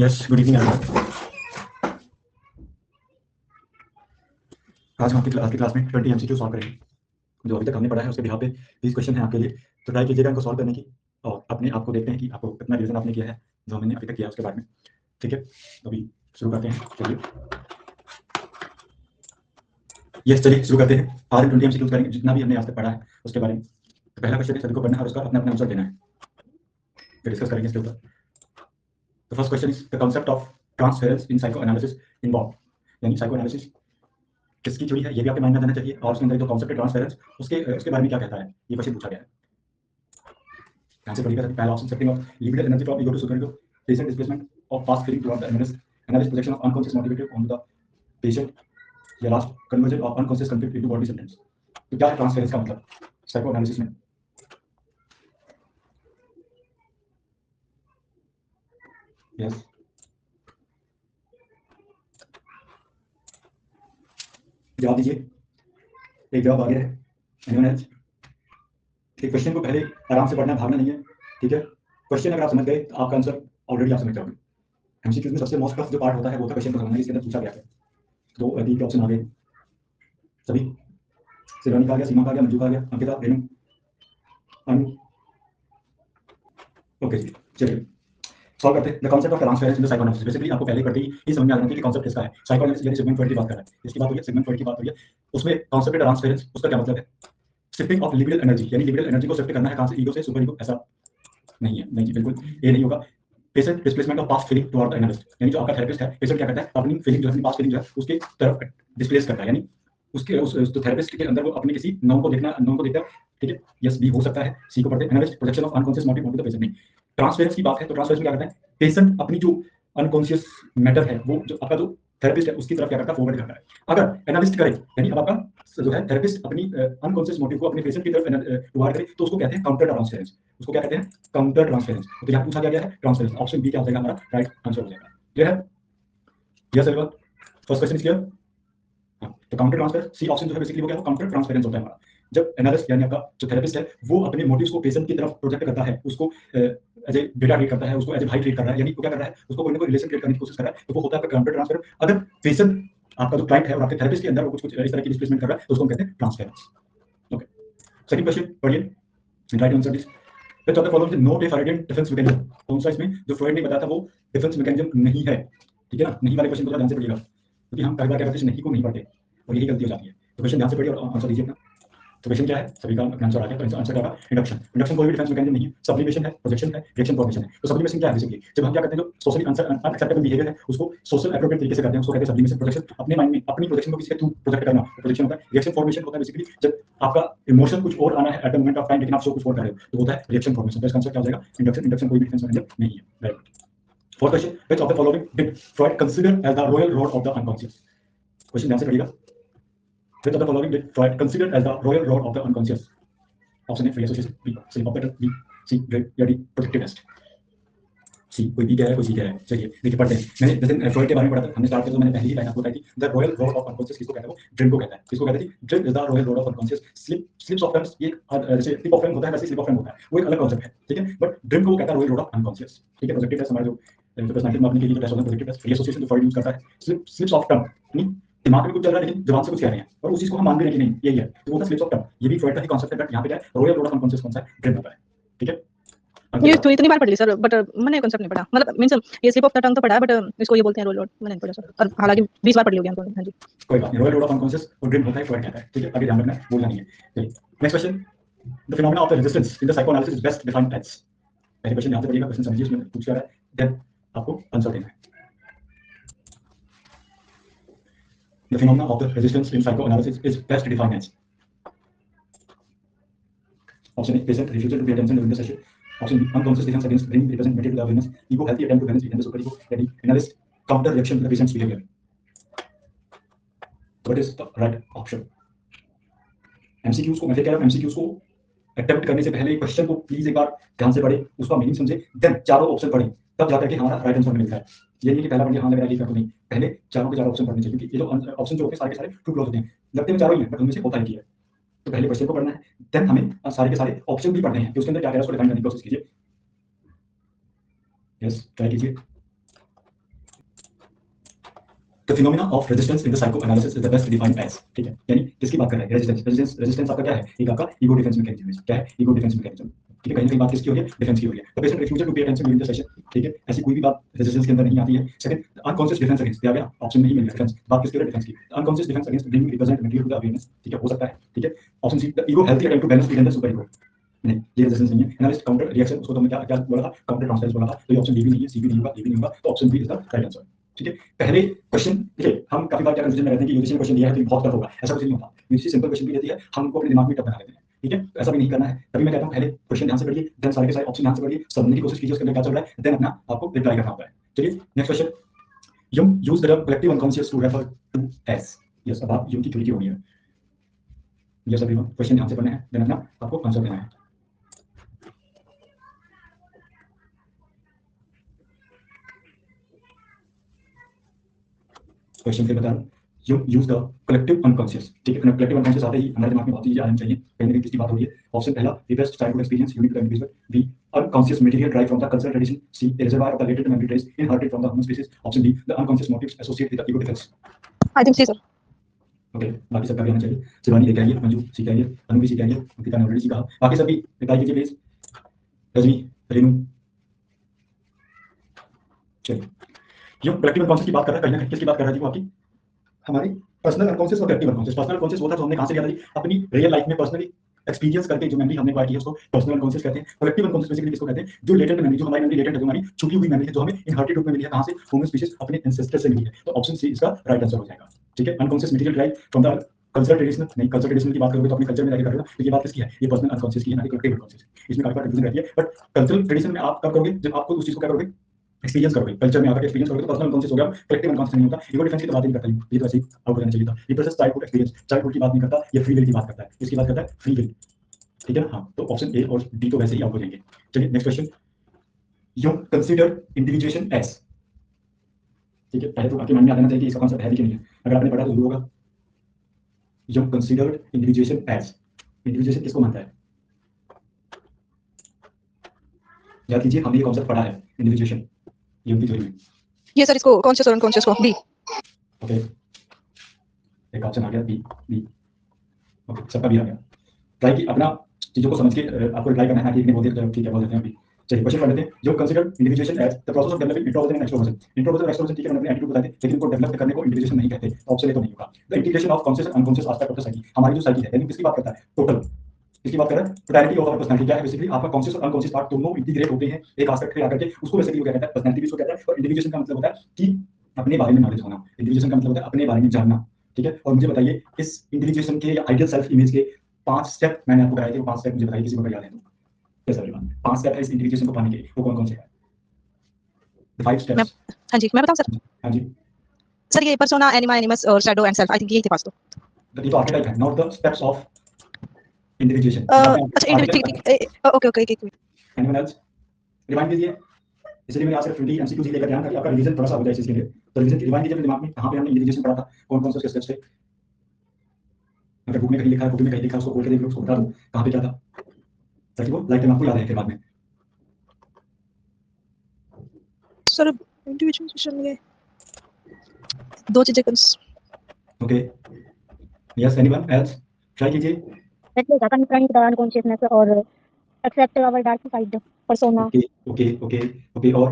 Yes, good evening everyone. आज हम आज की क्लास में 20 एमसीक्यू सॉल्व करेंगे। जो अभी तक हमने पढ़ा है उसके बिहाफ पे 20 क्वेश्चन हैं आपके लिए, तो ट्राई कीजिएगा इनको सॉल्व करने की और अपने आप को देखते हैं कि आपको कितना रिवीजन आपने किया है जो हमने अभी तक किया है उसके बारे में। ठीक है, तो अभी शुरू करते हैं। चलिए चलिए शुरू करते हैं। आज हम 20 एमसीक्यू करेंगे जितना भी हमने आज तक पढ़ा है उसके बारे में। तो पहला क्वेश्चन है, सभी को पढ़ना है और उसका अपना अपना आंसर देना है, फिर डिस्कस करेंगे इसके ऊपर। तो first question is the concept of transference in psycho analysis involve, यानी साइको एनालिसिस किसकी चोरी है ये भी आपके माइंड में रहना चाहिए, और उसके अंदर जो कांसेप्ट है ट्रांसफरेंस उसके बारे में क्या कहता है, ये क्वेश्चन पूछा गया है। ध्यान से पढ़िएगा। पहला option shifting of libidinal energy from ego to super ego, patient displacement of past feeling toward the analyst, analyst projection of unconscious motivated on the patient, या last conversion of unconscious conflict into body symptoms. तो क्या है transference का मतलब psycho analysis में? Yes, जवाब दीजिए। एक जवाब आ गया है। Anyone else? क्वेश्चन को पहले आराम से पढ़ना, भागना नहीं है। ठीक है, क्वेश्चन अगर आप समझ गए तो आपका आंसर ऑलरेडी आप समझ जाओगे। एमसीक्यूज में सबसे मोस्ट टफ जो पार्ट होता है वो होता है क्वेश्चन को समझना, इसके अंदर पूछा गया है। तो अभी के ऑप्शन आ गए सभी। शिवानी का आ गया, सीमा का आ गया, मंजू का आ गया, अंकिता, रेणु, अनु। ओके जी, चलिए सॉल्व करते हैं। The concept of transference in the psychoanalysis. Basically आपको पहले पढ़ते ही समझ में आ जाना चाहिए कि कांसेप्ट किसका है। साइकोएनालिसिस यानी सिगमंड फ्रॉइड की बात कर रहा है, इसकी बात हो रही है, सिगमंड फ्रॉइड की बात हो रही है। उसमें कांसेप्ट ट्रांसफरेंस उसका क्या मतलब है? शिफ्टिंग ऑफ लिबिडल एनर्जी, यानी लिबिडल एनर्जी को शिफ्ट करना है कहां से, ईगो से सुपर ईगो, ऐसा नहीं है। नहीं जी, बिल्कुल ये नहीं होगा। Patient displacement of past feeling toward the analyst, यानी जो आपका थेरेपिस्ट है, पेशेंट क्या करता है, अपनी फीलिंग जो है, अपनी पास्ट फीलिंग जो है उसके तरफ डिस्प्लेस करता है, यानी उसके उस थेरेपिस्ट के अंदर वो अपने किसी नॉन को देखना, नॉन को देखता है। ठीक है, यस बी हो सकता है, सी को पढ़ते हैं। Analyst projection of unconscious motive on the patient. नहीं, ट्रांसफरेंस की बात है तो ट्रांसफरेंस में क्या करता है, पेशेंट अपनी जो अनकॉन्शियस मैटर है वो जो आपका जो थेरेपिस्ट है उसकी तरफ क्या करता है, फॉरवर्ड करता है। अगर एनालिस्ट करे, यानी अब आपका जो है थेरेपिस्ट अपनी अनकॉन्शियस मोटिव को अपने पेशेंट की तरफ फॉरवर्ड करे, तो उसको कहते हैं काउंटर ट्रांसफरेंस। उसको क्या कहते हैं, काउंटर ट्रांसफरेंस। तो यहाँ पूछा गया है ट्रांसफरेंस, ऑप्शन बी क्या हो जाएगा हमारा राइट आंसर हो जाएगा। क्लियर है? Yes everyone, first question is clear. तो काउंटर ट्रांसफर सी ऑप्शन जो है बेसिकली वो क्या है, काउंटर ट्रांसफरेंस होता है हमारा। जब एनालिस्ट यानी आपका जो थेरेपिस्ट है वो अपने मोटिव्स को पेशेंट की तरफ प्रोजेक्ट करता है, उसको एज ए बेटा ट्रीट करता है, उसको एज ए भाई ट्रीट कर रहा है, यानी वो क्या कर रहा है, उसको कोई ना कोई रिलेशन क्रिएट करने की कोशिश कर रहा है, तो वो होता है आपका काउंटर ट्रांसफर। अगर पेशेंट आपका जो क्लाइंट है और आपके थेरेपिस्ट के अंदर वो कुछ कुछ इस तरह की डिस्प्लेसमेंट कर रहा है तो उसको हम कहते हैं ट्रांसफरेंस। ओके, सेकंड क्वेश्चन पढ़िए, right answer is which of the following is not a Freudian defence mechanism. कौन सा इसमें जो फ्रॉइड ने बताया था वो डिफेंस मैकेनिज्म नहीं है। ठीक है ना, नहीं वाले क्वेश्चन को ध्यान से पढ़िएगा, क्योंकि हम कई बार क्या करते हैं, नहीं को नहीं पढ़ते और यही गलती हो जाती है। तो क्वेश्चन ध्यान से पढ़िए और आंसर दीजिए अपना। तो क्वेश्चन क्या है, सभी का अपना आंसर आ गया। तो आंसर क्या होगा, इंडक्शन। इंडक्शन कोई भी डिफेंस मैकेनिज्म नहीं है, सब्लिमेशन है, प्रोजेक्शन है, रिएक्शन फॉर्मेशन है। तो सब्लिमेशन क्या है, बेसिकली जब हम क्या करते हैं, जो सोशली अनएक्सेप्टेबल बिहेवियर है उसको सोशल एप्रोप्रिएट तरीके से करते हैं, उसको कहते हैं सब्लिमेशन। प्रोजेक्शन अपने माइंड में अपनी प्रोजेक्शन को किसी के थ्रू प्रोजेक्ट करना, प्रोजेक्शन होता है। रिएक्शन फॉर्मेशन होता है बेसिकली जब आपका इमोशन कुछ और आना है at the moment of time, लेकिन आप शो कुछ और कर रहे हो, तो होता है रिएक्शन फॉर्मेशन। तो इसका आंसर क्या हो जाएगा, इंडक्शन। इंडक्शन कोई भी डिफेंस मैकेनिज्म नहीं है, right. Fourth question, which of the following did Freud consider as the royal road of the unconscious. Question ध्यान से पढ़िएगा। Which of the following did Freud consider as the royal road of the unconscious? Option A free association, B sleep of better, B C dread, या D protective rest। सी कोई B कह रहा है, कोई सी कह रहा है। चलिए देखिए पढ़ते हैं। मैंने जैसे फ्रॉइड के बारे में पढ़ा था, हमने स्टार्ट किया तो मैंने पहले ही लाइन आपको बताई थी, the royal road of unconscious किसको कहता है, वो ड्रीम को कहता है। किसको कहते हैं, dream is the royal road of unconscious. Slips of tongues, ये जैसे स्लिप ऑफ टंग होता है वैसे स्लिप ऑफ टंग होता है, वो एक अलग कॉन्सेप्ट है। ठीक है, बट ड्रीम को वो कहता है रॉयल रोड ऑफ अनकॉन्शियस। ठीक है, प्रोजेक्टिव टेस्ट हमारा जो पर्सनालिटी में अपनी के लिए जो टेस्ट होता है, प्रोजेक्टिव टेस्ट, फ्री एसोसिएशन जो फ्रॉइड यूज करता है, स्लिप्स ऑफ टंग, दिमाग में कुछ चल रहा है लेकिन जबान से कुछ कह रहे हैं और उस चीज को हम मान भी रहे कि नहीं यही है, तो वो था स्लिप्स ऑफ टंग। ये भी फ्रॉइड का ही कॉन्सेप्ट है, बट यहाँ पे क्या है, रॉयल रोड ऑफ अनकॉन्शियस कौन सा है, ड्रीम होता है। ठीक है, ये तो इतनी बार पढ़ ली सर, बट मैंने कॉन्सेप्ट नहीं पढ़ा। मतलब मींस ये स्लिप ऑफ द टंग तो पढ़ा है, बट इसको ये बोलते हैं रोल लोड, मैंने नहीं पढ़ा सर। और हालांकि 20 बार पढ़ ली होगी हमको। हां जी, कोई बात नहीं, रॉयल रोड ऑफ अनकॉन्शियस और ड्रीम होता है, फ्रॉइड कहता है। ठीक है, आगे ध्यान रखना, बोलना नहीं है। चलिए next question, the phenomena of the resistance in the psychoanalysis is best defined as. पहले क्वेश्चन ध्यान से पढ़िएगा, क्वेश्चन समझिए, इसमें पूछ क्या रहा है, देन आपको आंसर देना है। The phenomena of the resistance in psychoanalysis is best defined as. Option A patient refusal to pay attention during the session, option B unconscious defence against dream represent the awareness, ego healthy attempt to manage in the super ego, या D analyst counter reaction to the patient's behaviour. What is the right option? MCQs को मैं कह रहा हूं, MCQs को attempt करने से पहले क्वेश्चन को प्लीज एक बार ध्यान से पढ़े, उसका मीनिंग समझे, देन चारों ऑप्शन पढ़े, तब जाकर के हमारा राइट आंसर मिलता है। ये नहीं कि पहला पढ़िए हाँ लग रहा है ये कर, नहीं, पहले चारों के चारों ऑप्शन पढ़ने चाहिए, क्योंकि ये जो ऑप्शन जो होते हैं सारे के सारे ट्रू क्लोज होते हैं, लगते हैं चारों ही हैं बट उनमें से होता ही है। तो पहले क्वेश्चन को पढ़ना है, देन हमें सारे के सारे ऑप्शन भी पढ़ने हैं कि उसके अंदर क्या है, उसको डिफाइन करने की कोशिश कीजिए। यस, ट्राई कीजिए। The phenomena of resistance in the psychoanalysis is the best defined as, ठीक है, यानी किसकी बात कर रहा है, रेजिस्टेंस आपका क्या है, एक आपका ईगो डिफेंस मैकेनिज्म, क्या है, ईगो डिफेंस मैकेनिज्म, ठीक है, कहीं ना कहीं बात किसकी हो रही है, डिफेंस की हो रही है। The patient refused to pay attention during the session, ठीक है, ऐसी कोई भी बात रेजिस्टेंस के अंदर नहीं आती है। सेकंड, अनकॉन्शियस डिफेंस अगेंस्ट, दिया गया ऑप्शन नहीं मिल गया डिफेंस, बात किसकी हो रही है, डिफेंस की, unconscious defence against bringing represent material to the awareness, ठीक है, हो सकता है, ठीक है। Option C, the ego healthy attempt to balance it in the super ego, नहीं, ये रेजिस्टेंस नहीं है। एनालिस्ट काउंटर रिएक्शन, उसको तो हमने क्या क्या बोला था, काउंटर ट्रांसफरेंस बोला था, तो ये ऑप्शन डी भी नहीं है, सी भी नहीं होगा, डी भी नहीं होगा, तो option B is the right answer, ठीक है। पहले क्वेश्चन, देखिए हम काफी बार क्या कंफ्यूजन में रहते हैं कि यूजीसी ने क्वेश्चन दिया है तो ये बहुत टफ होगा, ऐसा कुछ नहीं होता। यूजीसी सिंपल क्वेश्चन भी देती है, हम उनको अपने दिमाग में टफ बना लेते हैं, ठीक है, तो ऐसा भी नहीं करना है। तभी मैं कहता हूं पहले क्वेश्चन ध्यान से पढ़िए, देन सारे के सारे ऑप्शन ध्यान से पढ़िए, समझने की कोशिश कीजिए उसके अंदर क्या चल रहा है, देन अपना आपको रिप्लाई करना होता है। चलिए नेक्स्ट क्वेश्चन, यूम used the term collective unconscious to refer to as, yes, अब आप यूम की थ्योरी की होनी है, यस एवरीवन, क्वेश्चन ध्यान से पढ़ना है, देन अपना आपको आंसर देना है। क्वेश्चन फिर बता रहा हूं, you use the collective unconscious, ठीक है, कलेक्टिव अनकॉन्शियस आते ही हमारे दिमाग में बहुत चीजें आनी चाहिए, कहीं ना कहीं किसकी बात हो रही है। ऑप्शन पहला, repressed childhood experience unique to the individual, B unconscious material drive from the cultural tradition, C a reservoir of the latent memory trace inherited from the human species, option D the unconscious motives associated with the ego defence. I think C sir. Okay, बाकी सबका भी आना चाहिए, शिवानी एक कहिए, मंजू सी कहिए, अनु भी सी कहिए, अंकिता ने ऑलरेडी सी कहा, बाकी सभी रिप्लाई कीजिए प्लीज, रजनी, रेनू। चलिए, ये कलेक्टिव अनकॉन्शियस की बात कर रहा है, कहीं ना कहीं किसकी बात कर रहा है जी, वो आपकी हमारी पर्सनल अनकॉन्शियस और कलेक्टिव अनकॉन्शियस। पर्सनल अनकॉन्शियस वो था जो हमने कहां से लिया था जी, अपनी रियल लाइफ में पर्सनली एक्सपीरियंस करके जो मेमोरी हमने एक्वायर की है उसको पर्सनल अनकॉन्शियस कहते हैं। कलेक्टिव अनकॉन्शियस बेसिकली किसको कहते हैं, जो लेटेंट मेमोरी, जो हमारी मेमोरी लेटेंट है, जो हमारी छुपी हुई मेमोरी है, जो हमें इनहेरिटेड रूप में मिली है, कहां से, ह्यूमन स्पीशीज अपने एंसेस्टर से मिली है, तो ऑप्शन सी इसका राइट आंसर हो जाएगा, ठीक है। Unconscious material drive from the cultural tradition, नहीं, कल्चरल ट्रेडिशन की बात करोगे तो अपने कल्चर में जाके करोगे, तो ये बात किसकी है, ये पर्सनल अनकॉन्शियस की है, ना कि कलेक्टिव अनकॉन्शियस। इसमें काफी कंफ्यूजन रहती है, बट कल्चरल ट्रेडिशन में आप कब करोगे, जब आपको उस चीज को क्या करोगे, एक्सपीरियंस करोगे, कल्चर में आकर एक्सपीरियंस करोगे, तो पर्सनल अनकॉन्शियस हो गया, कलेक्टिव अनकॉन्शियस नहीं होता। ईगो डिफेंस की तो बात ही नहीं करता, ये तो ऐसे ही आउट हो जाना चाहिए था। रिप्रेसेस चाइल्डहुड एक्सपीरियंस, चाइल्डहुड की बात नहीं करता, ये फ्री विल की बात करता है, इसकी बात करता है फ्री विल, ठीक है ना, हाँ, तो ऑप्शन ए और डी तो वैसे ही आउट हो जाएंगे। चलिए next question, you consider individuation as, ठीक है, पहले तो आपके मन में आ जाना चाहिए कि इसका कॉन्सेप्ट है भी कि नहीं है, अगर आपने पढ़ा तो जरूर होगा। You considered individuation as, individuation किसको मानता है, याद कीजिए हमने ये कॉन्सेप्ट पढ़ा है, इंडिविजुएशन, यूम की थ्योरी में। ये सर इसको कॉन्शियस और अनकॉन्शियस को बी। ओके, एक ऑप्शन आ गया बी, बी, ओके, सबका भी आ गया। ट्राई की अपना चीजों को समझ के आपको रिप्लाई करना है, कि एक ने बोल दिया चलो ठीक है बोल देते हैं अभी। चलिए क्वेश्चन पढ़ लेते हैं, जो consider individuation as the process of developing introversion and extroversion, introversion extroversion, ठीक है, मैंने एटीट्यूड बताया, लेकिन इनको डेवलप करने को इंडिविजुएशन नहीं कहते, तो ऑप्शन ए तो नहीं होगा। The integration of conscious and unconscious aspect of the psyche, हमारी जो साइकी है, यानी किसकी बात करता है, टोटल किसकी बात कर रहा है, टोटलिटी ऑफ आवर पर्सनालिटी, क्या है बेसिकली आपका कॉन्शियस और अनकॉन्शियस पार्ट दोनों इंटीग्रेट होते हैं एक एस्पेक्ट पे आकर के, उसको बेसिकली वो क्या कहता है, पर्सनालिटी भी उसको कहता है। और इंडिविजुएशन का मतलब होता है कि अपने बारे में नॉलेज होना, इंडिविजुएशन का मतलब होता है अपने बारे में जानना, ठीक है। और मुझे बताइए इस इंडिविजुएशन के या आइडियल सेल्फ इमेज के 5 स्टेप मैंने आपको कराए थे, वो 5 स्टेप मुझे बताइए, किसी को याद है तो। यस एवरीवन, 5 स्टेप है इस इंडिविजुएशन को पाने के, वो कौन-कौन से हैं? The 5 steps. हाँ जी, मैं बताऊं सर? हाँ जी, सर ये पर्सोना, एनिमा, एनिमस और shadow and self, I think यही थे 5 तो। ये तो आर्केटाइप है, not the steps of individuation. अच्छा इंडिविजुअल, ठीक, ओके ओके, एक मिनट। एनीवन एल्स रिमाइंड कीजिए, इसलिए मैंने आज सिर्फ 20 एमसीक्यूज ही लेकर ध्यान ताकि आपका रिवीजन थोड़ा सा हो जाए इस चीज के लिए। तो रिवीजन रिवाइंड कीजिए अपने दिमाग में, कहां पे हमने इंडिविजुएशन पढ़ा था, कौन-कौन से उसके स्टेप्स थे। अगर बुक में कहीं लिखा है, बुक में कहीं लिखा है, उसको खोल के देख लो, उसको बता दो कहां पे क्या था, ताकि वो लाइफ टाइम आपको याद रहे फिर बाद में। सर इंडिविजुअल सेशन में 2 चीजें कंस। Okay, yes anyone else try कीजिए। That is confront the unconsciousness or accept our dark side persona. Okay okay okay okay, और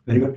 वेरी गुड।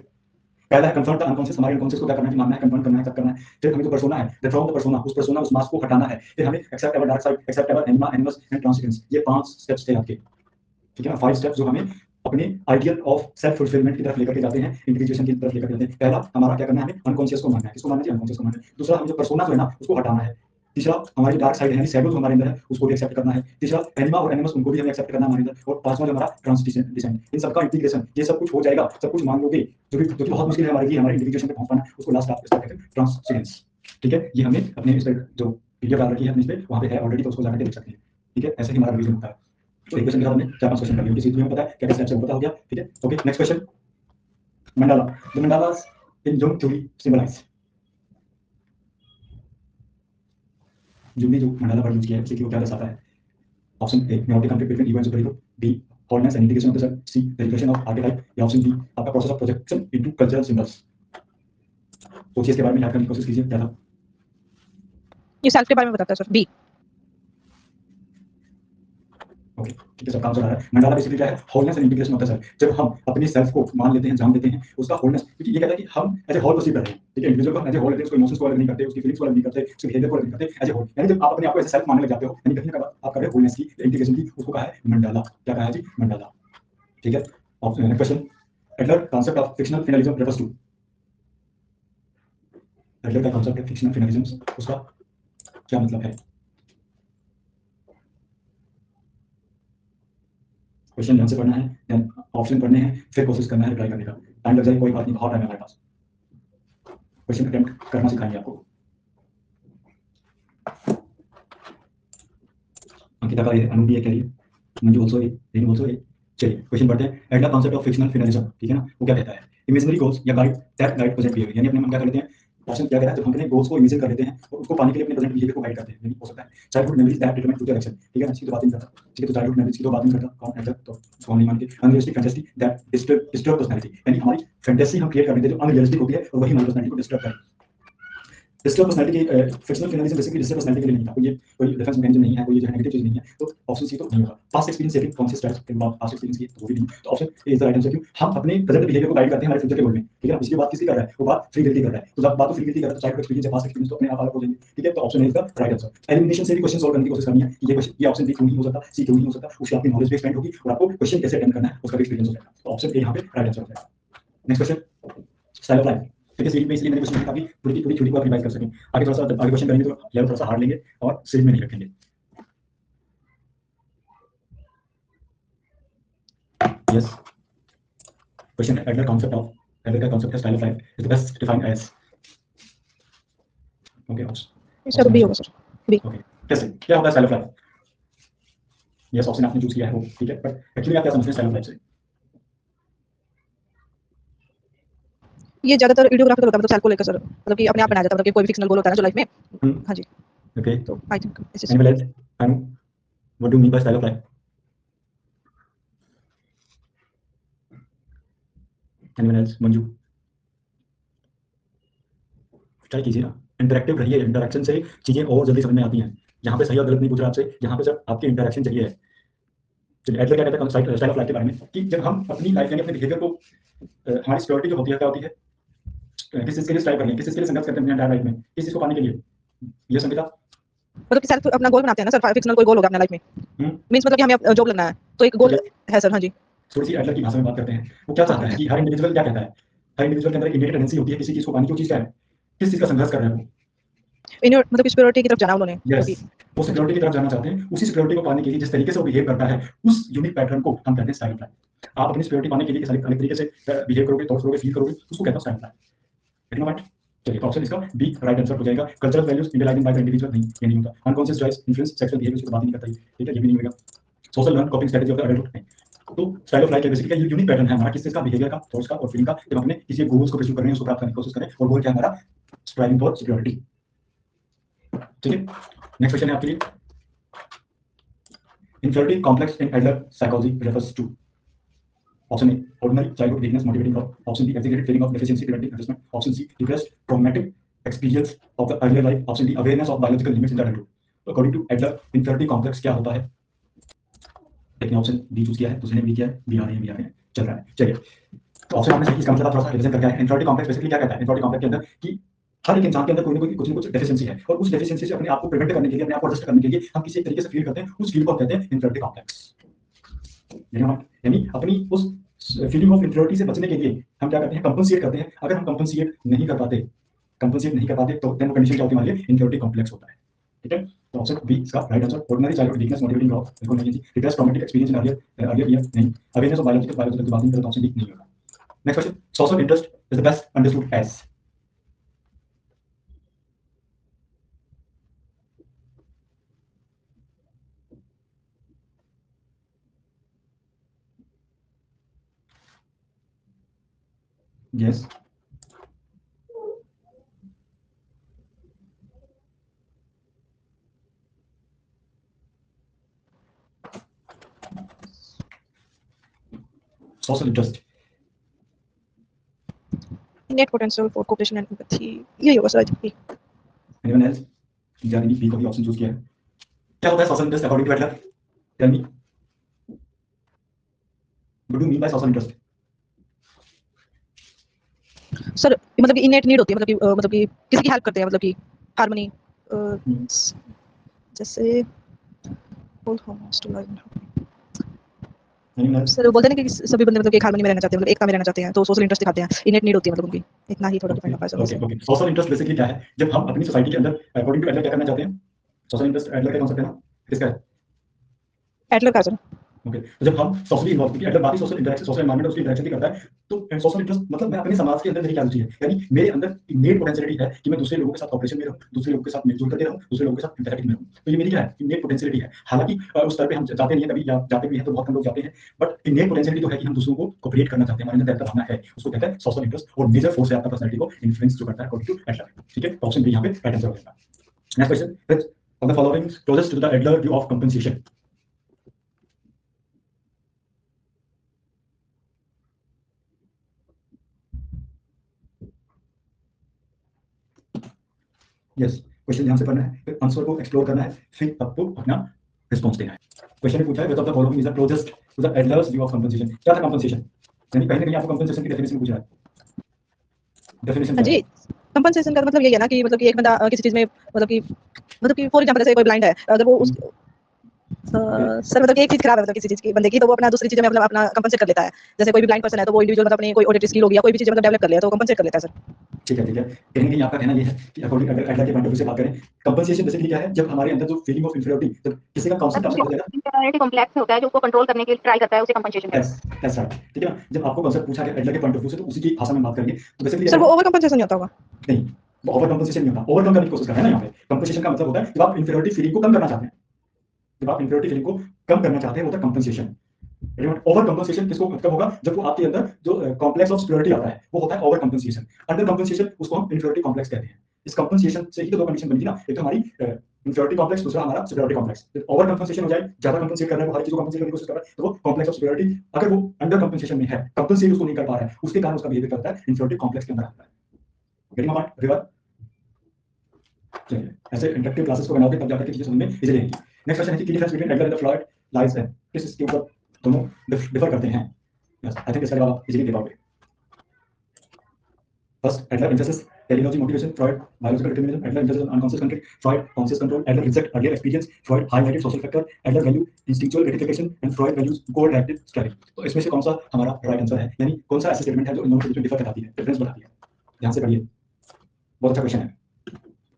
पहला है कन्फर्म द अनकॉन्शियस, हमारे अनकॉन्शियस को क्या करना है, मानना है, कन्फर्म करना है, एक्सेप्ट करना है। फिर हमें जो पर्सोना है, द फ्रॉम द पर्सोना, उस पर्सोना, उस मास्क को हटाना है। फिर हमें accept our dark side, accept our anima, animus and transcendence, ये 5 स्टेप्स थे आपके, ठीक है ना, 5 स्टेप्स जो हमें अपने आइडियल ऑफ सेल्फ फुलफिलमेंट की तरफ लेकर के जाते हैं, इंडिविजुएशन की तरफ लेकर के जाते हैं। पहला हमारा क्या करना है, हमें अनकॉन्शियस को मानना है, किसको मानना है, अनकॉन्शियस को मानना है। दूसरा, हमें जो पर्सोना जो है ना उसको हटाना है। तीसरा, हमारी डार्क साइड है, शैडो जो हमारे अंदर है उसको भी एक्सेप्ट करना है। तीसरा, एनिमा और एनिमस उनको भी हमें एक्सेप्ट करना है हमारे अंदर। और पांचवा जो हमारा ट्रांसडिसेंड, इन सबका इंटीग्रेशन, ये सब कुछ हो जाएगा, सब कुछ मान लोगे, जो कि बहुत मुश्किल है हमारे लिए, हमारे इंडिविजुएशन पे पहुंच पाना, उसको लास्ट आप कहते हैं ट्रांससेंडेंस, ठीक है। ये हमने अपने इस पे जो वीडियो डाल रखी है अपने इस पे, वहां पे है ऑलरेडी, तो उसको जाकर देख सकते हैं, ठीक है। ऐसे ही हमारा रिवीजन होता है। तो एक क्वेश्चन के साथ हमने 4-5 क्वेश्चन कर लिए, किसी तुम्हें पता है क्या क्या स्टेप्स है, पता हो गया, ठीक है। Okay, next question, mandala, the mandalas in Jung theory symbolize, Jung ने जो मंडाला वर्ड यूज किया है उसे वो क्या दर्शाता है। Option A, neurotic conflict between ego and super ego, B wholeness and integration of the self, C the regression of archetype, या ऑप्शन डी आपका process of projection into cultural symbols. सोचिए इसके बारे में याद करने की कोशिश कीजिए क्या था। ये सेल्फ के बारे में बताता है सर, बी। ओके ठीक है सर, काम चल रहा है। मंडाला बेसिकली क्या है, होलनेस एंड इंटीग्रेशन होता है सर। जब हम अपने सेल्फ को मान लेते हैं, जान लेते हैं, उसका होलनेस, क्योंकि ये कहता है कि हम एज ए होल को सी कर रहे हैं, ठीक है। इंडिविजुअल को एज ए होल लेते हैं, उसको इमोशंस को अलग नहीं करते, उसकी फीलिंग्स को अलग नहीं करते, उसके बिहेवियर को अलग नहीं करते, एज ए होल। यानी जब आप अपने आप को एज ए सेल्फ मानने लग जाते हो, यानी कहीं ना कहीं आप कर रहे हो होलनेस की, इंटीग्रेशन की, उसको कहा है मंडाला। क्या कहा है जी? मंडाला। ठीक है। Next question, Adler concept of fictional finalism refers to. Adler का कॉन्सेप्ट है फिक्शनल फिनलिज्म, उसका क्या मतलब है? क्वेश्चन ध्यान से पढ़ना है, देन ऑप्शन पढ़ने हैं, फिर कोशिश करना है रिप्लाई करने का। टाइम लग जाए कोई बात नहीं, बहुत टाइम है हमारे पास। क्वेश्चन अटेम्प्ट करना सिखाएंगे आपको। अंकिता का ये, अनु भी ये कह रही है, मंजू ऑल्सो ये, रेनू ऑल्सो ये। चलिए क्वेश्चन पढ़ते हैं। एडलर कॉन्सेप्ट ऑफ फिक्शनल फिनलिज्म, ठीक है ना, वो क्या कहता है? इमेजिनरी गोल्स या guide that guide present behaviour, यानी अपने मन क्या कर लेते हैं, ऑप्शन क्या कह रहा है, जब हम अपने गोल्स को इमेजिन कर लेते हैं और उसको पाने के लिए अपने प्रेजेंट बिहेवियर को गाइड करते हैं, यानी हो सकता है childhood memories that determine future action, ठीक है। इसकी तो बात ही नहीं करता, ठीक है। तो चाइल्डहुड मेमोरीज की तो बात नहीं करता कौन, एडलर, तो उसको नहीं मानते। Unrealistic fantasy that disturb personality, यानी हमारी फैंटेसी हम क्रिएट कर लेते हैं जो अनरियलिस्टिक होती है और वही हमारी पर्सनैलिटी को डिस्टर्ब करे। डिस्टर्ब पर्सनैलिटी की फिक्शनल फिनलिज्म बेसिकली डिस्टर्ब पर्सनैलिटी के लिए नहीं था, ये कोई डिफेंस मैकेनिज्म नहीं है, कोई ये जो है नेगेटिव चीज नहीं है। तो ऑप्शन सी तो नहीं होगा। Past experience sharing conscious states के बाद पास्ट एक्सपीरियंस की तो वो भी नहीं। तो option A is the right answer. क्यों? हम अपने प्रेजेंट बिहेवियर को गाइड करते हैं हमारे फ्यूचर के गोल में, ठीक है ना। इसकी बात किसकी कर रहा है? वो बात फ्री विल की कर रहा है। तो जब बात फ्री विल की कर रहा है तो चाइल्ड एक्सपीरियंस या पास्ट एक्सपीरियंस तो अपने आप अलग हो जाएंगे, ठीक है। तो option A is the right answer. Elimination से भी क्वेश्चन सॉल्व करने की कोशिश करनी है कि ये क्वेश्चन, ये ऑप्शन बी क्यों नहीं हो सकता, सी क्यों नहीं हो सकता, उससे आपकी नॉलेज भी एक्सपेंड होगी और आपको क्वेश्चन कैसे अटेम्प्ट करना है उसका भी एक्सपीरियंस हो जाएगा। तो ऑप्शन ए यहाँ पे राइट आंसर हो जाएगा। Next question, style of life, ठीक है। सीरीज में इसलिए मैंने क्वेश्चन काफी थोड़ी थोड़ी थोड़ी को आप रिवाइज कर सकें। आगे थोड़ा सा आगे क्वेश्चन करेंगे तो लेवल थोड़ा सा हार्ड लेंगे और सीरीज में नहीं रखेंगे। यस, क्वेश्चन है एडलर कॉन्सेप्ट ऑफ, एडलर का कॉन्सेप्ट है style of life is the best defined as, okay sir B होगा सर, बी। ओके। कैसे, क्या होता है style of life? Yes, option आपने चूज किया है वो, ठीक है। बट एक्चुअली आप क्या समझते हैं स्टाइल ऑफ लाइफ से? ये ज्यादातर वीडियोग्राफिकल होता है, मतलब सेल्फ को लेकर सर, मतलब कि अपने आप बनाया जाता है, मतलब कि कोई भी फिक्शनल गोल होता है ना जो लाइफ में। हाँ जी, ओके, तो आई think anyone else? Anu, what do you mean bye style of life? Anyone else? Manju, try कीजिए ना, इंटरेक्टिव रहिए, इंटरेक्शन से चीजें और जल्दी समझ में आती हैं। यहाँ पे सही और गलत नहीं पूछ रहा आपसे, यहाँ पे सर आपकी इंटरेक्शन चाहिए है। चलिए, एडलर क्या कहता है स्टाइल ऑफ लाइफ के बारे में, कि जब हम अपनी लाइफ यानी अपने बिहेवियर को, हमारी सिक्योरिटी जो होती है क्या होती है, किस चीज के लिए स्ट्राइव करनी है, किस चीज के लिए संघर्ष करते हैं अपनी लाइफ में, किस चीज को पाने के लिए, ये संगीता? मतलब कि सेल्फ अपना गोल बनाते हैं ना सर, फिक्शनल कोई गोल होगा अपने लाइफ में, मींस मतलब कि हमें जॉब लगना है तो एक गोल है सर। हाँ जी, थोड़ी सी एडलर की भाषा में बात करते हैं। वो क्या चाहता है कि हर इंडिविजुअल क्या कहता है, हर इंडिविजुअल के अंदर एक इनहेरेंट टेंडेंसी होती है किसी चीज को पाने की। वो चीज क्या है, किस चीज का संघर्ष कर रहे हैं वो? इन मतलब सिक्योरिटी की तरफ जाना उन्होंने, यस, क्योंकि वो सिक्योरिटी की तरफ जाना चाहते हैं। उसी सिक्योरिटी को पाने के लिए जिस तरीके से वो बिहेव करता है, उस यूनिक पैटर्न को हम कहते हैं स्टाइल ऑफ लाइफ। आप अपनी सिक्योरिटी पाने के लिए अलग अलग तरीके से बिहेव करोगे, थॉट करोगे, फील करोगे, उसको कहते हैं स्टाइल ऑफ लाइफ। पॉइंट। चलिए, ऑप्शन इसका बी राइट आंसर हो जाएगा। Cultural values individual by the individual, नहीं ये नहीं होता। Unconscious choice influence sexual behaviour की तो बात ही नहीं करता, ठीक है, ये भी नहीं होगा। Social learn कॉपिंग strategy of the adulthood, नहीं। तो style of life basically unique pattern है हमारा, किस चीज का, बिहेवियर का, थॉट्स का और फीलिंग का, जब अपने किसी गोल्स को परस्यू कर रहे हैं, उसको प्राप्त करने की कोशिश करें। और गोल क्या है हमारा? स्ट्राइविंग फॉर सिक्योरिटी, ठीक है। नेक्स्ट क्वेश्चन है आपके लिए, inferiority complex in adler psychology refers to, option A ordinary childhood weakness motivating growth, option B exaggerated feeling of deficiency preventing adjustment, option C repressed traumatic experience of the earlier life, option D awareness of biological limits in the adulthood. तो according to Adler inferiority complex क्या होता है? एक ने option B choose किया है, दूसरे ने बी किया है, बी आ रहे हैं, चल रहा है। चलिए, तो ऑप्शन आपने सही, इसका मतलब आप थोड़ा सा रिवीजन करके आए। inferiority complex बेसिकली क्या कहता है? inferiority complex के अंदर कि हर एक इंसान के अंदर कोई ना कोई कुछ ना कुछ डेफिशिएंसी है, और उस डेफिशिएंसी से अपने आप को प्रिवेंट करने के लिए, अपने आप को एडजस्ट करने के लिए हम किसी एक तरीके से फील करते हैं, उस फील को कहते हैं inferiority complex। यानी अपनी उस फीलिंग ऑफ इंफीरियरिटी से बचने के लिए हम क्या करते हैं, कंपनसेट करते हैं। अगर हम कंपनसेट नहीं कर पाते, तो देन वो कंडीशन क्या होती है हमारे लिए? इंफीरियरिटी कॉम्प्लेक्स होता है, ठीक है। तो ऑप्शन बी इसका right answer. Ordinary childhood weakness motivating growth, बिल्कुल नहीं जी। Repressed traumatic experience in earlier year, नहीं। अवेयरनेस ऑफ बायोलॉजिकल की बात नहीं करते, ऑप्शन डी नहीं होगा। Next question, social interest is the best understood as, yes, social interest. innate potential for cooperation and empathy. यही होगा sir, I think. Anyone else? जानी बी को भी ऑप्शन चूज किया है। क्या होता है social interest according to Adler? Tell me, what do you mean by social interest? Sir मतलब कि इनेट नीड होती है, मतलब कि किसी की हेल्प करते हैं, मतलब कि हार्मनी, जैसे बोल होमोस्ट to life. Anyone else? Sir वो बोलते हैं ना कि सभी बंदे मतलब कि एक हार्मनी में रहना चाहते हैं, मतलब एकता में रहना चाहते हैं, तो सोशल इंटरेस्ट दिखाते हैं, इनेट नीड होती है मतलब उनकी, इतना ही थोड़ा डिपेंड होता है okay okay. Social interest basically क्या है? जब हम अपनी सोसाइटी के अंदर अकॉर्डिंग टू एडलर क्या करना चाहते हैं? सोशल इंटरेस्ट एडलर का कॉन्सेप्ट है ना, किसका है? एडलर का सर। ओके, तो जब हम सोशली इन्वॉल्व, क्योंकि एडलर बाकी सोशल इंटरेक्शन, सोशल एनवायरनमेंट उसकी इंटरेक्शन भी करता है, तो सोशल इंटरेस्ट मतलब मैं अपने समाज के अंदर मेरी क्या रुचि है, यानी मेरे अंदर इनेट पोटेंशियलिटी है कि मैं दूसरे लोगों के साथ कॉपरेशन में रहूं, दूसरे लोगों के साथ मिलजुल करके रहूं, दूसरे लोगों के साथ इंटरेक्ट में रहूं। तो ये मेरी क्या है? इनेट पोटेंशियलिटी है। हालांकि उस स्तर पे हम जाते नहीं है कभी, या जाते भी हैं तो बहुत कम लोग जाते हैं, बट इनेट पोटेंशियलिटी तो है कि हम दूसरों को कोऑपरेट करना चाहते हैं, हमारे अंदर भावना है, उसको कहते हैं सोशल इंटरेस्ट, और मेजर फोर्स है आपका पर्सनैलिटी को इन्फ्लुएंस जो करता है अकॉर्डिंग टू एडलर। ठीक है, ऑप्शन बी यहाँ पे राइट आंसर हो जाएगा। Next question, which of the following closest to the Adler view of compensation? Yes, question ध्यान से पढ़ना है, फिर आंसर को एक्सप्लोर करना है, फिर आपको अपना रिस्पॉन्स देना है। क्वेश्चन ने पूछा है which of the following is the closest to the Adler's view of compensation? क्या था कंपनसेशन? यानी कहीं ना कहीं आपको कंपनसेशन की डेफिनेशन पूछ रहा है। डेफिनेशन हाँ क्या जी, है? कंपनसेशन का मतलब यही है ना कि मतलब कि एक बंदा किसी चीज में मतलब कि फॉर एग्जांपल जैसे कोई ब्लाइंड है, अगर वो उस सर मतलब कि एक चीज खराब है मतलब किसी चीज की बंदे की, तो वो अपना दूसरी चीज में मतलब अपना कंपनसेट कर लेता है। जैसे कोई भी ब्लाइंड पर्सन है तो वो इंडिविजुअल मतलब अपनी कोई ऑडिटरी स्किल हो गया, कोई भी चीज मतलब डेवलप कर लिया तो कंपनसेट कर लेता है सर। ठीक है ठीक है, कहीं ना कहीं आपका कहना ये है कि अकॉर्डिंग अगर एडलर के पॉइंट ऑफ व्यू से बात करें, कंपनसेशन बेसिकली क्या है? जब हमारे अंदर जो फीलिंग ऑफ इंफीरियरिटी, जब किसी का कॉन्सेप्ट आपसे पूछा जाएगा, इंफीरियरिटी कॉम्प्लेक्स होता है जो उसको कंट्रोल करने के लिए ट्राई करता है, उसे कंपनसेशन कहते हैं। दैट्स राइट, ठीक है ना? जब आपको कॉन्सेप्ट पूछा गया एडलर के पॉइंट ऑफ व्यू से, तो उसी की भाषा में बात करेंगे, तो बेसिकली सर वो ओवर कंपनसेशन नहीं होता होगा? नहीं, वो ओवर कंपनसेशन नहीं होता, ओवरकम करने की कोशिश कर रहे हैं ना यहाँ पे। कंपनसेशन का मतलब होता है जब आप इंफीरियरिटी फीलिंग को कम करना चाहते हैं, जब आप इंफीरियरिटी फीलिंग को कम करना चाहते हैं वो होता है कंपनसेशन। ओवर कंपनसेशन किसको कब होगा? जब वो आपके अंदर जो कॉम्प्लेक्स ऑफ सुपीरियरिटी आता है, वो होता है ओवर कंपनसेशन। अंडर कंपनसेशन उसको हम इंफीरियरिटी कॉम्प्लेक्स कहते हैं। इस कंपनसेशन से ही तो दो कंडीशन बनी थी ना, एक तो हमारी इंफीरियरिटी कॉम्प्लेक्स, दूसरा हमारा सुपीरियरिटी कॉम्प्लेक्स। ओवर कंपनसेशन हो जाए, ज्यादा कंपनसेट कर रहा है, वो हर चीज को कंपनसेट करने की कोशिश कर रहा है, तो वो कॉम्प्लेक्स ऑफ सुपीरियरिटी। अगर वो अंडर कंपनसेशन में है, कंपनसेट उसको नहीं कर पा रहा है, उसके कारण उसका बिहेवियर करता है इंफीरियरिटी कॉम्प्लेक्स के अंदर आता है। Getting my point everyone? चलिए, ऐसे इंडक्टिव क्लासेस को बनाओगे तब जाकर के चीजें समझ में इजीली आएंगी। नेक्स्ट क्वेश्चन है कि difference between Adler and Floyd lies in, किस के ऊपर दोनों डिफर करते हैं? यस, आई थिंक इसका जवाब आप इजीली दे पाओगे। First, Adler emphasizes teleology motivation, Freud biological determinism, Adler emphasizes on unconscious content, Freud conscious control, Adler reject earlier experience, Freud highlighted social factor, Adler value instinctual gratification and Freud values co-reactive striving। तो इसमें से कौन सा हमारा right answer है, यानी कौन सा ऐसा स्टेटमेंट है जो इन दोनों के बीच में डिफर बताती है, डिफरेंस बताती है? ध्यान से पढ़िए, बहुत अच्छा क्वेश्चन है।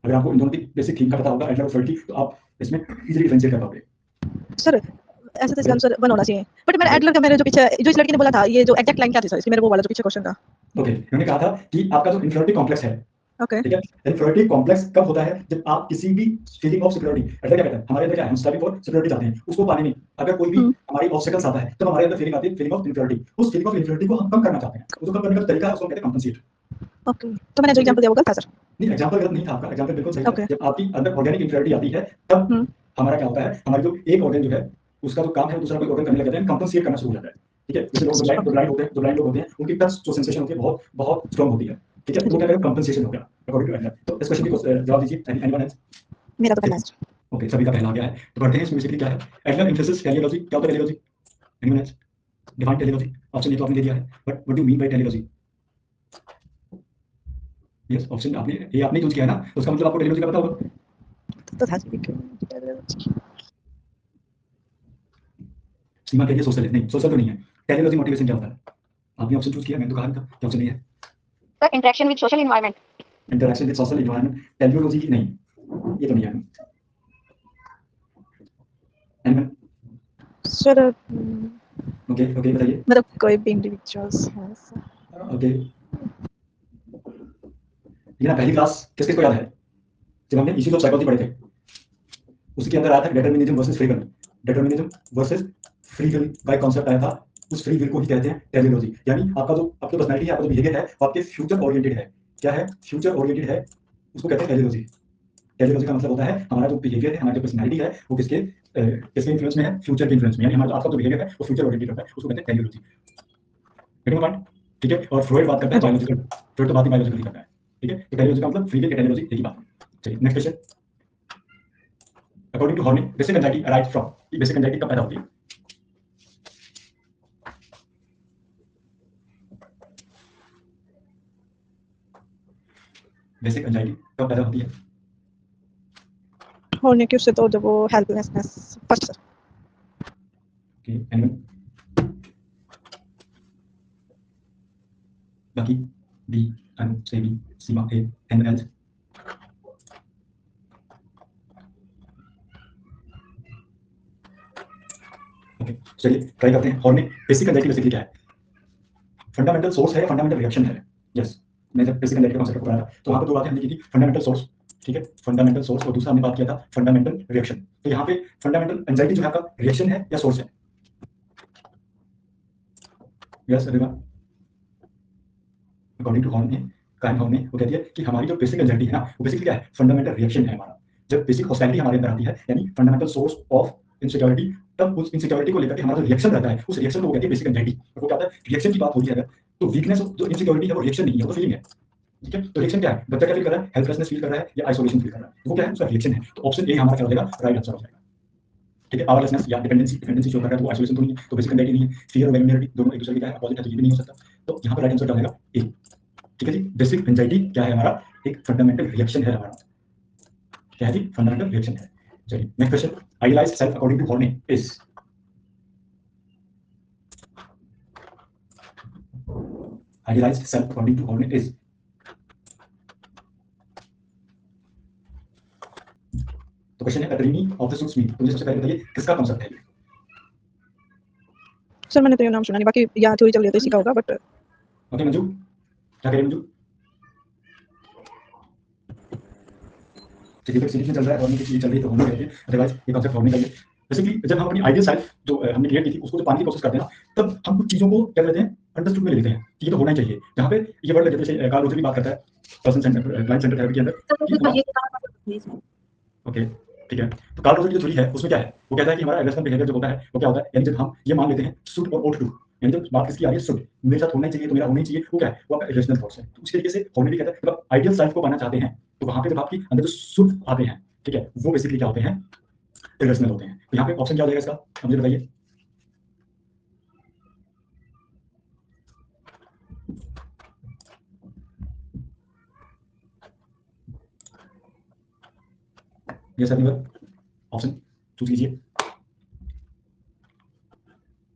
अगर आपको इन दोनों की बेसिक थीम का पता होगा एडलर और फ्रॉइड की, तो आप इसमें इजीली डिफरेंशिएट कर पाओगे। सर ऐसे तो इसका आंसर वन होना चाहिए, बट मैंने एडलर का मेरे जो पीछे जो इस लड़की ने बोला था, ये जो एग्जैक्ट लाइन क्या थी सर इसकी, मेरे वो वाला जो पीछे क्वेश्चन था। ओके, उन्होंने कहा था कि आपका जो इंफीरियरिटी कॉम्प्लेक्स है, ओके ठीक है, इंफीरियरिटी कॉम्प्लेक्स कब होता है? जब आप किसी भी फीलिंग ऑफ सुपीरियरिटी, एडलर क्या कहता है, हमारे अंदर क्या है, हम स्ट्राइविंग फॉर सुपीरियरिटी चाहते हैं, उसको पाने में अगर कोई भी हमारी ऑब्स्टेकल्स आता है, तो हमारे अंदर फीलिंग आती है, फीलिंग ऑफ इंफीरियरिटी। उस फीलिंग ऑफ इंफीरियरिटी को हम कम करना चाहते हैं, उसको कम करने का तरीका है, उसको हम कहते हैं कंपनसेट। ओके, तो मैंने जो एग्जांपल दिया वो गलत था सर? नहीं, एग्जांपल गलत नहीं था आपका, एग्जांपल बिल्कुल सही था। ओके। जब आपकी अंदर ऑर्गेनिक इंफीरियरिटी आती है, तब हमारा क्या होता है, हमारी जो एक ऑर्गन जो है उसका जो काम है, दूसरा कोई ऑर्गन करने लग जाता है, कंपनसेट करना शुरू हो जाता है। ठीक है, जैसे लोग जो ब्लाइंड होते हैं, जो ब्लाइंड लोग होते हैं, उनकी टच जो सेंसेशन होती है बहुत बहुत स्ट्रांग होती है। ठीक है, तो वो क्या करेगा, कंपनसेशन हो गया अकॉर्डिंग टू एडलर। तो इस क्वेश्चन की जवाब दीजिए, एनीवन एल्स? मेरा तो पहला है। ओके, सभी का पहला आ गया है, तो पढ़ते हैं इसमें बेसिकली क्या है। एडलर एम्फेसिस टेलियोलॉजी, क्या होता है teleology? Anyone else? Define teleology, option A तो आपने दे दिया है, but what do you mean by teleology? Yes, option आपने ये आपने चूज किया है ना, तो उसका मतलब आपको टेलियोलॉजी का पता होगा। तो था सीमा के लिए सोशल है, नहीं सोशल तो नहीं है। टेलियोलॉजी मोटिवेशन क्या होता है? आपने ऑप्शन चूज किया, मैंने तो कहा नहीं था कि ऑप्शन नहीं है। Sir interaction with social environment. Interaction with social environment, teleology नहीं, ये तो नहीं है। एनीवन? सर ओके ओके, बताइए। मतलब कोई भी इंडिविजुअल्स है ओके, ये ना पहली क्लास किस किस को याद है, जब हमने इश्यूज ऑफ साइकोलॉजी पढ़े थे, उसके अंदर आया था determinism versus free will. Determinism versus free will का एक कॉन्सेप्ट आया था, उस फ्री विल को ही कहते हैं टेलियोलॉजी। यानी आपका जो आपकी पर्सनालिटी है, आपका जो बिहेवियर है, वो आपके फ्यूचर ओरिएंटेड है। क्या है? फ्यूचर ओरिएंटेड है, उसको कहते हैं टेलियोलॉजी। टेलियोलॉजी का मतलब होता है हमारा जो बिहेवियर है, हमारी जो पर्सनालिटी है, वो किसके किसके इन्फ्लुएंस में है? फ्यूचर के इन्फ्लुएंस में, यानी हमारा जो आपका जो बिहेवियर है वो फ्यूचर ओरिएंटेड होता है, उसको कहते हैं टेलियोलॉजी। Getting my point? ठीक है, और फ्रॉइड बात करता है बायोलॉजिकल, फ्रॉइड तो बात ही बायोलॉजिकल करता है, ठीक है। तो टेलियोलॉजी का मतलब फ्री विल टेलियोलॉजी एक ही बात है। चलिए next question, according to Horney basic anxiety arise from, ये बेसिक एंजाइटी कब पैदा होती है? बेसिक एंजाइटी कब पैदा होती है? होने की उससे तो जब वो helplessness first sir. Okay, anyone? बाकी बी, अनु, सेबी, सीमा, ए, एन, एल। ओके, चलिए ट्राई करते हैं। हॉर्नी बेसिक एंजाइटी बेसिकली क्या है? फंडामेंटल सोर्स है या फंडामेंटल रिएक्शन है? यस, मैं जब बेसिक एंजाइटी का कांसेप्ट पढ़ा था तो वहां पे दो बातें हमने की थी, फंडामेंटल सोर्स, ठीक है, फंडामेंटल सोर्स, और दूसरा हमने बात किया था फंडामेंटल रिएक्शन। तो यहाँ पे फंडामेंटल एंजाइटी जो है आपका रिएक्शन है या सोर्स है? Yes everyone, according to Horney, Karen Horney, वो कहती है कि हमारी जो बेसिक एंजाइटी है ना, वो बेसिकली क्या है? फंडामेंटल रिएक्शन है हमारा। जब बेसिक हॉस्टिलिटी हमारे अंदर आती है, यानी फंडामेंटल सोर्स ऑफ इनसिक्योरिटी, तब उस इनसिक्योरिटी को लेकर के हमारा जो रिएक्शन रहता है, उस रिएक्शन को वो कहती है बेसिक एंजाइटी। वो क्या होता है? रिएक्शन की बात हो रही है अगर, तो वीकनेस जो इनसिक्योरिटी है वो रिएक्शन नहीं है, वो फीलिंग है, ठीक है। तो रिएक्शन क्या है? बच्चा क्या फील कर रहा है? हेल्पलेसनेस फील कर रहा है या आइसोलेशन फील कर रहा है, वो क्या है? उसका रिएक्शन है। तो ऑप्शन ए हमारा क्या हो जाएगा? राइट आंसर हो जाएगा, ठीक है। पावरलेसनेस या डिपेंडेंसी, डिपेंडेंसी शो कर रहा है तो आइसोलेशन तो नहीं है, तो बेसिक एंजाइटी नहीं है। फियर और वेलनेरिटी दोनों एक दूसरे के क्या है? अपोजिट है, तो ये भी नहीं हो सकता। तो यहाँ पर राइट आंसर क्या हो जाएगा? ए, ठीक है जी। बेसिक एंजाइटी क्या है हमारा? एक फंडामेंटल रिएक्शन है हमारा, क्या है जी? फंडामेंटल रिएक्शन है। चलिए next question, idealised self according to Horney is, idealised self according to Horney is, तो क्वेश्चन है dreamy of the suits me, तो मुझे सबसे पहले बताइए किसका कांसेप्ट है ये? सर मैंने तो ये नाम सुना नहीं, बाकी यहाँ थ्योरी चल रही है तो इसी का होगा, बट ओके मंजू, क्या कह रही है मंजू? चलिए सीरीज में चल रहा है, हॉर्नी की सीरीज चल रही है तो हॉर्नी कहते हैं, अदरवाइज ये कांसेप्ट हॉर्नी का ही है। बेसिकली जब हम अपनी आइडियल सेल्फ जो हमने क्रिएट की थी उसको जो पाने की कोशिश करते हैं ना, तब हम कुछ चीजों को क्या करते हैं? अंडरस्टूड में ले लेते हैं कि ये तो होना ही चाहिए। जहाँ पे ये वर्ड जैसे कार्ल रोजर भी बात करता है person centre, client centre therapy के अंदर। ओके, ठीक है। तो कार्ल रोजर की जो थ्योरी है उसमें क्या है? वो कहता है कि हमारा एग्रेसिव बिहेवियर जो होता है वो क्या होता है? यानी जब हम ये मान लेते हैं शुड और ought to, यानी जब बात किसकी आ रही है? शुड, मेरे साथ होना ही चाहिए तो मेरा होना ही चाहिए, वो क्या है? वो आपका इरेशनल थॉट्स है। तो उसी तरीके से हॉर्नी भी कहता है जब आप आइडियल सेल्फ को पाना चाहते हैं तो वहां पे जब आपकी अंदर जो शुड आते हैं, ठीक है, वो बेसिकली क्या होते हैं? इरेशनल होते हैं। तो यहाँ पे ऑप्शन क्या हो जाएगा इसका? आप मुझे बताइए। ये सर ऑप्शन चूज कीजिए।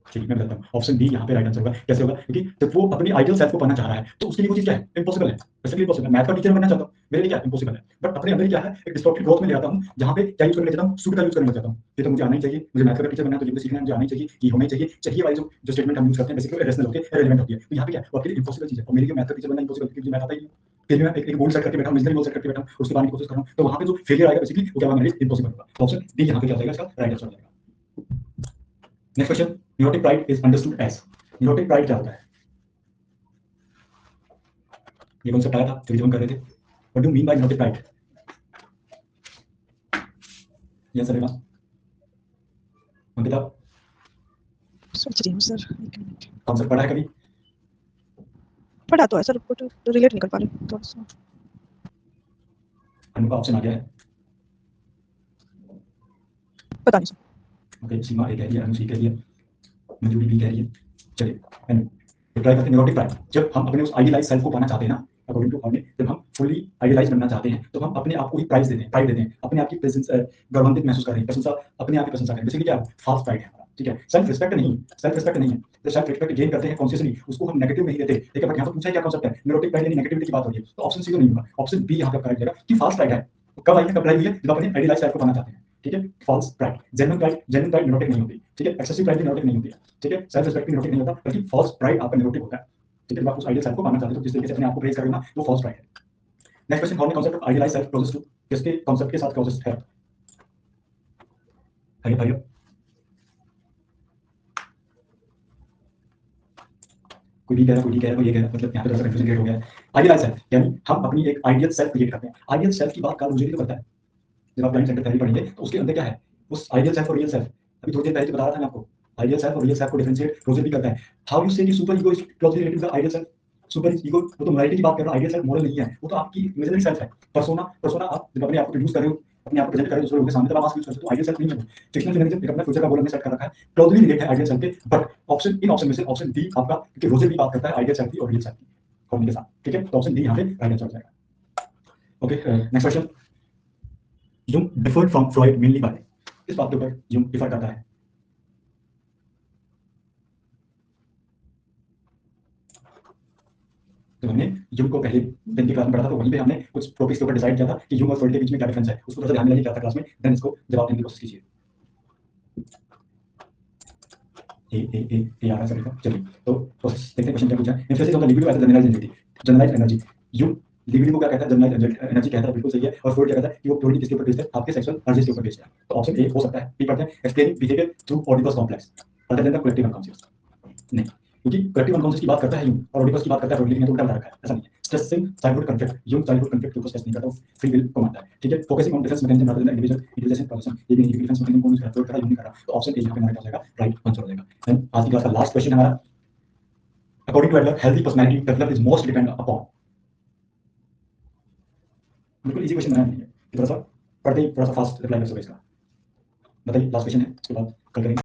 चलिए मैं बताता हूँ, ऑप्शन बी यहाँ पे राइट आंसर होगा। कैसे होगा? क्योंकि जब वो अपनी आइडियल सेल्फ को पाना चाह रहा है तो उसके लिए वो चीज क्या है? इम्पॉसिबल है। Basically impossible. मैथ का टीचर बनना चाहता हूँ, मेरे लिए क्या इम्पॉसिबल है, बट अपने अंदर क्या है? एक डिस्टॉर्टेड ग्रोथ में ले आता हूँ जहाँ पे क्या यूज करने चाहता हूँ? शुड का यूज करने चाहता हूँ। ये तो मुझे आना ही चाहिए, मुझे मैथ का टीचर बनना है तो ये सीखना है, मुझे आना ही चाहिए, ये होना ही चाहिए। चाहिए वाली जो स्टेटमेंट हम यूज करते हैं बेसिकली इरेशनल होती है, रेलेवेंट होती है। तो यहाँ पे क्या है? वो आपके लिए इम्पॉसिबल चीज है, और मेरे लिए मैथ का टीचर बनना इम्पॉसिबल क्योंकि मैथ आता ही नहीं। फिर मैं एक गोल सेट करके बैठा हूँ, इमेजिनरी गोल सेट करके बैठा हूँ, उसके पाने की कोशिश कर रहा हूँ, तो वहाँ पे जो फेलियर आएगा बेसिकली वो क्या होगा? मेरे लिए इम्पॉसिबल होगा। ऑप्शन डी यहाँ पे क्या हो जाएगा? इसका राइट आंसर हो जाएगा। Next question, neurotic pride is understood as, neurotic pride क्या होता है? ये कॉन्सेप्ट आया था जब हम कर रहे थे। What do mean by neurotic pride? Yes sir, Ankita सोच रही हूँ सर, कॉन्सेप्ट पढ़ा है कभी? पढ़ा तो है सर, बट रिलेट नहीं कर पा रही थोड़ा सा। अनु का ऑप्शन आ गया है, पता नहीं सर। ओके। सीमा ए कह रही है, अनु सी कह रही है, मंजूरी बी कह रही है। चलिए अनु तो ट्राई करते हैं। न्यूरोटिक प्राइड, जब हम अपने उस आइडियलाइज सेल्फ को पाना चाहते हैं ना, अकॉर्डिंग टू हॉर्नी, जब हम फुली आइडियलाइज बनना चाहते हैं तो हम अपने आप को ही प्राइज देते हैं, प्राइड देते हैं, अपने आप की प्रेजेंस गौरवान्वित महसूस कर रहे हैं, प्रशंसा, अपने आप की प्रशंसा करें। बेसिकली क्या है? फॉल्स प्राइड है हमारा, ठीक है। सेल्फ रिस्पेक्ट नहीं, सेल्फ रिस्पेक्ट नहीं है। जब सेल्फ रिस्पेक्ट गेन करते हैं कॉन्शियसली, उसको हम नेगेटिव नहीं लेते, ठीक है। बट यहाँ पर पूछा है क्या कॉन्सेप्ट है? न्यूरोटिक प्राइड यानी नेगेटिविटी की बात हो रही है, तो ऑप्शन सी तो नहीं होगा। ऑप्शन बी यहाँ पे करेक्ट जाएगा कि फॉल्स प्राइड है। कब आई है? कब आई हुई है? जब अपने आइडियलाइज सेल्फ को पाना चाहते हैं, ठीक है। False pride, genuine pride neurotic नहीं होती, ठीक है। एक्सेसिव प्राइड भी न्यूरोटिक नहीं होती है, ठीक है। सेल्फ रिस्पेक्ट भी न्यूरोटिक नहीं होता, बल्कि फॉल्स प्राइड आपका न्यूरोटिक होता है, ठीक है। जब आप उस आइडियल सेल्फ को पाना चाहते हो तो जिस तरीके से अपने आप को प्रेज करेगा वो फॉल्स प्राइड है। Next question, Horney concept of idealise self closest to, किसके कॉन्सेप्ट के साथ क्लोजेस्ट है? हरियो हरियो, कोई भी कह रहा है, कोई भी कह रहा है, कोई ये कह रहा है, मतलब यहाँ पे थोड़ा सा कंफ्यूजन क्रिएट हो गया है। आइडियल सेल्फ यानी हम अपनी एक आइडियल सेल्फ क्रिएट करते हैं। आइडियल सेल्फ की बात कार्ल रोजर तो करता है। जब आप क्लाइंट सेंटर थेरेपी पढ़ेंगे तो उसके अंदर क्या है? उस आइडियल सेल्फ और रियल सेल्फ, अभी थोड़ी देर पहले बता रहा था मैं आपको, आइडियल सेल्फ और रियल सेल्फ को डिफरेंशिएट रोजर भी करता है। हाउ यू से कि super ego is closely related to the ideal self? Super ego, वो तो मोरालिटी की बात कर रहा है, आइडियल सेल्फ मॉडल नहीं है, वो तो आपकी इमेजिनरी सेल्फ है। पर्सोना आप जब अपने आप को प्रोड्यूस कर रहे हो, अपने आप को प्रेजेंट कर रहे हो दूसरे लोगों के सामने, तब आप मास्क यूज करते हो, तो आइडियल सेल्फ नहीं है वो। फिक्शनल फिनलिज्म एक अपना फ्यूचर का गोल हमने सेट कर रखा है, क्लोजली रिलेट है आइडियल सेल्फ के, बट ऑप्शन में से ऑप्शन डी आपका, क्योंकि रोजर भी बात करता है आइडियल सेल्फ की और रियल सेल्फ की कॉमन के साथ, ठीक है, तो ऑप्शन डी यहाँ पे राइट आंसर हो जाएगा। Okay, next question, Jung differed from Freud mainly by, इस बात के ऊपर यूंग डिफर करता है। तो हमने यूंग को पहले दिन की क्लास में पढ़ा था, तो वहीं पे हमने कुछ टॉपिक्स के ऊपर डिसाइड किया था कि यूंग और फ्रॉइड के बीच में क्या डिफरेंस है, उसको थोड़ा सा ध्यान में रखिए क्लास में, देन इसको जवाब देने की कोशिश कीजिए। ए आ रहा है सभी का, चलिए तो प्रोसेस देखते हैं, क्वेश्चन क्या पूछा है। Emphasis on the libido as a generalised energy. Jung libido को क्या कहता है, जनरलाइज्ड एनर्जी कहता है, बिल्कुल सही है। और फ्रॉइड क्या कहता है कि वो प्योरली किसके ऊपर बेस्ड है, आपके सेक्सुअल अर्जेस के ऊपर बेस्ड है। तो ऑप्शन ए हो सकता है। ठीक पढ़ते हैं, explaining behaviour through Oedipus complex other than the collective unconscious, नहीं, क्योंकि कलेक्टिव अनकॉन्शियस की बात करता है यूंग और ऑडिपस की बात करता है फ्रॉइड, लेकिन तो उल्टा लगा रखा है, ऐसा नहीं है। Stressing childhood conflict, Jung childhood conflict के ऊपर स्ट्रेस नहीं करता, फ्री विल को मानता है, ठीक है। Focusing on defence mechanism rather than individual utilisation process, ये भी नहीं, डिफेंस मैकेनिज्म कौन यूज कर रहा है, यूंग नहीं कर रहा, तो ऑप्शन ए यहाँ पे हमारा क्या हो जाएगा, राइट आंसर हो जाएगा। देन आज की क्लास का लास्ट क्वेश्चन हमारा, according to Adler healthy personality develop is most depend upon, बिल्कुल इजी क्वेश्चन बनाया नहीं है, थोड़ा सा पढ़ते ही थोड़ा सा फास्ट रिप्लाई कर सको इसका, बताइए लास्ट क्वेश्चन है, उसके बाद कल करेंगे।